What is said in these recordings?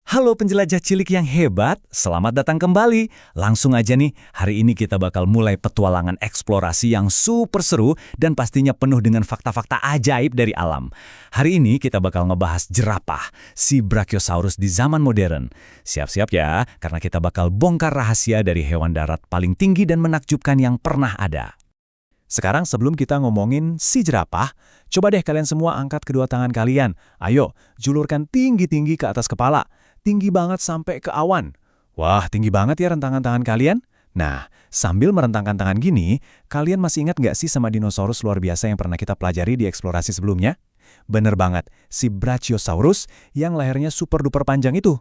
Halo penjelajah cilik yang hebat, selamat datang kembali. Langsung aja nih, hari ini kita bakal mulai petualangan eksplorasi yang super seru dan pastinya penuh dengan fakta-fakta ajaib dari alam. Hari ini kita bakal ngebahas jerapah, si Brachiosaurus di zaman modern. Siap-siap ya, karena kita bakal bongkar rahasia dari hewan darat paling tinggi dan menakjubkan yang pernah ada. Sekarang sebelum kita ngomongin si jerapah, coba deh kalian semua angkat kedua tangan kalian. Ayo, julurkan tinggi-tinggi ke atas kepala. Tinggi banget sampai ke awan. Wah, tinggi banget ya rentangan tangan kalian. Nah, sambil merentangkan tangan gini, kalian masih ingat nggak sih sama dinosaurus luar biasa yang pernah kita pelajari di eksplorasi sebelumnya? Bener banget, si Brachiosaurus yang lehernya super duper panjang itu.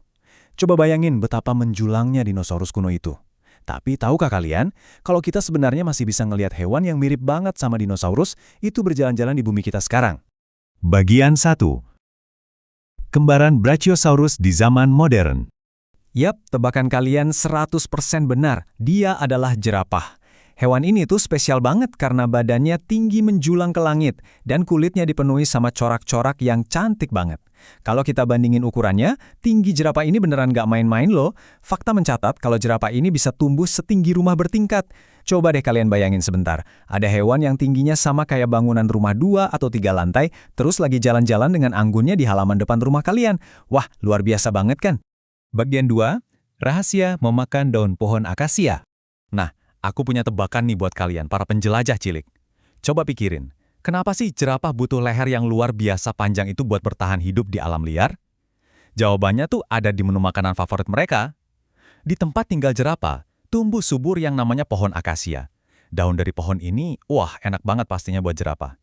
Coba bayangin betapa menjulangnya dinosaurus kuno itu. Tapi tahukah kalian, kalau kita sebenarnya masih bisa ngelihat hewan yang mirip banget sama dinosaurus, itu berjalan-jalan di bumi kita sekarang. Bagian 1. Kembaran Brachiosaurus di zaman modern. Yap, tebakan kalian 100% benar. Dia adalah jerapah. Hewan ini tuh spesial banget karena badannya tinggi menjulang ke langit dan kulitnya dipenuhi sama corak-corak yang cantik banget. Kalau kita bandingin ukurannya, tinggi jerapah ini beneran gak main-main loh. Fakta mencatat kalau jerapah ini bisa tumbuh setinggi rumah bertingkat. Coba deh kalian bayangin sebentar. Ada hewan yang tingginya sama kayak bangunan rumah 2 atau 3 lantai, terus lagi jalan-jalan dengan anggunnya di halaman depan rumah kalian. Wah, luar biasa banget kan? Bagian 2, rahasia memakan daun pohon akasia. Nah, aku punya tebakan nih buat kalian, para penjelajah cilik. Coba pikirin, kenapa sih jerapah butuh leher yang luar biasa panjang itu buat bertahan hidup di alam liar? Jawabannya tuh ada di menu makanan favorit mereka. Di tempat tinggal jerapah, tumbuh subur yang namanya pohon akasia. Daun dari pohon ini, wah enak banget pastinya buat jerapah.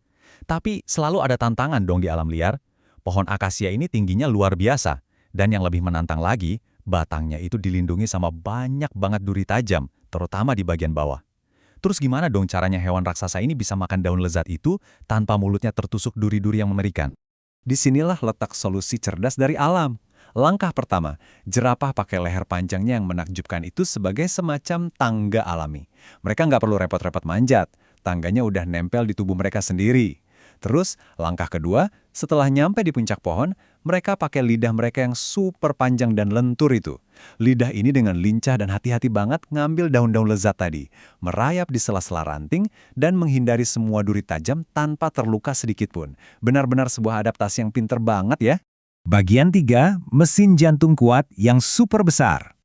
Tapi selalu ada tantangan dong di alam liar. Pohon akasia ini tingginya luar biasa. Dan yang lebih menantang lagi, batangnya itu dilindungi sama banyak banget duri tajam, terutama di bagian bawah. Terus gimana dong caranya hewan raksasa ini bisa makan daun lezat itu tanpa mulutnya tertusuk duri-duri yang mengerikan? Disinilah letak solusi cerdas dari alam. Langkah pertama, jerapah pakai leher panjangnya yang menakjubkan itu sebagai semacam tangga alami. Mereka nggak perlu repot-repot manjat, tangganya udah nempel di tubuh mereka sendiri. Terus, langkah kedua, setelah nyampe di puncak pohon, mereka pakai lidah mereka yang super panjang dan lentur itu. Lidah ini dengan lincah dan hati-hati banget ngambil daun-daun lezat tadi, merayap di sela-sela ranting, dan menghindari semua duri tajam tanpa terluka sedikit pun. Benar-benar sebuah adaptasi yang pinter banget ya. Bagian 3, mesin jantung kuat yang super besar.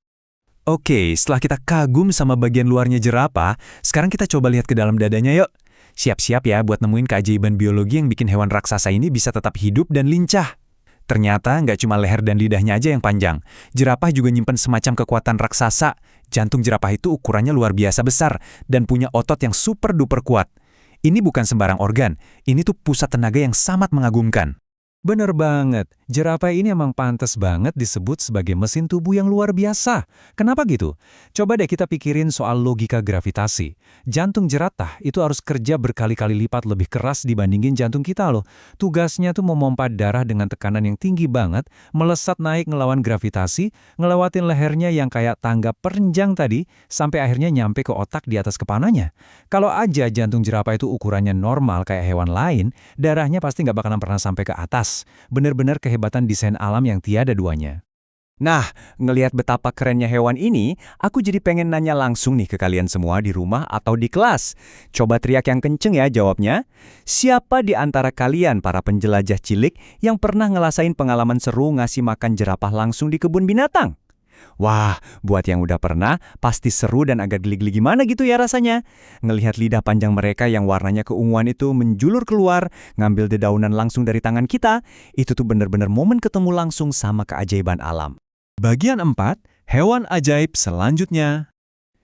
Oke, setelah kita kagum sama bagian luarnya jerapah, sekarang kita coba lihat ke dalam dadanya yuk. Siap-siap ya buat nemuin keajaiban biologi yang bikin hewan raksasa ini bisa tetap hidup dan lincah. Ternyata nggak cuma leher dan lidahnya aja yang panjang. Jerapah juga nyimpen semacam kekuatan raksasa. Jantung jerapah itu ukurannya luar biasa besar dan punya otot yang super duper kuat. Ini bukan sembarang organ, ini tuh pusat tenaga yang sangat mengagumkan. Bener banget, jerapah ini emang pantas banget disebut sebagai mesin tubuh yang luar biasa. Kenapa gitu? Coba deh kita pikirin soal logika gravitasi. Jantung jerapah itu harus kerja berkali-kali lipat lebih keras dibandingin jantung kita loh. Tugasnya tuh memompa darah dengan tekanan yang tinggi banget, melesat naik ngelawan gravitasi, ngelewatin lehernya yang kayak tangga perenjang tadi, sampai akhirnya nyampe ke otak di atas kepalanya. Kalau aja jantung jerapah itu ukurannya normal kayak hewan lain, darahnya pasti nggak bakalan pernah sampai ke atas. Bener-bener kehebatan desain alam yang tiada duanya. Nah, ngelihat betapa kerennya hewan ini, aku jadi pengen nanya langsung nih ke kalian semua di rumah atau di kelas. Coba teriak yang kenceng ya jawabnya. Siapa di antara kalian para penjelajah cilik yang pernah ngerasain pengalaman seru ngasih makan jerapah langsung di kebun binatang? Wah, buat yang udah pernah, pasti seru dan agak geli-geli gimana gitu ya rasanya. Ngelihat lidah panjang mereka yang warnanya keunguan itu menjulur keluar, ngambil dedaunan langsung dari tangan kita, itu tuh bener-bener momen ketemu langsung sama keajaiban alam. Bagian 4, hewan ajaib selanjutnya.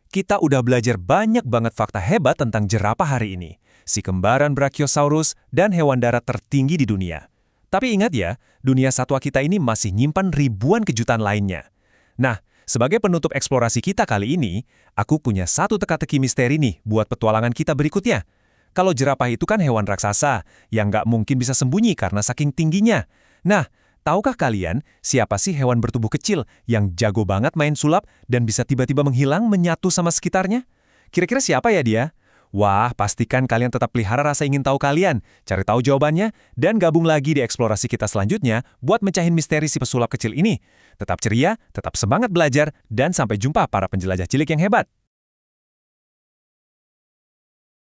Kita udah belajar banyak banget fakta hebat tentang jerapah hari ini, si kembaran Brachiosaurus dan hewan darat tertinggi di dunia. Tapi ingat ya, dunia satwa kita ini masih nyimpan ribuan kejutan lainnya. Nah, sebagai penutup eksplorasi kita kali ini, aku punya satu teka-teki misteri nih buat petualangan kita berikutnya. Kalau jerapah itu kan hewan raksasa yang nggak mungkin bisa sembunyi karena saking tingginya. Nah, tahukah kalian siapa sih hewan bertubuh kecil yang jago banget main sulap dan bisa tiba-tiba menghilang menyatu sama sekitarnya? Kira-kira siapa ya dia? Wah, pastikan kalian tetap pelihara rasa ingin tahu kalian, cari tahu jawabannya, dan gabung lagi di eksplorasi kita selanjutnya buat mecahin misteri si pesulap kecil ini. Tetap ceria, tetap semangat belajar, dan sampai jumpa para penjelajah cilik yang hebat.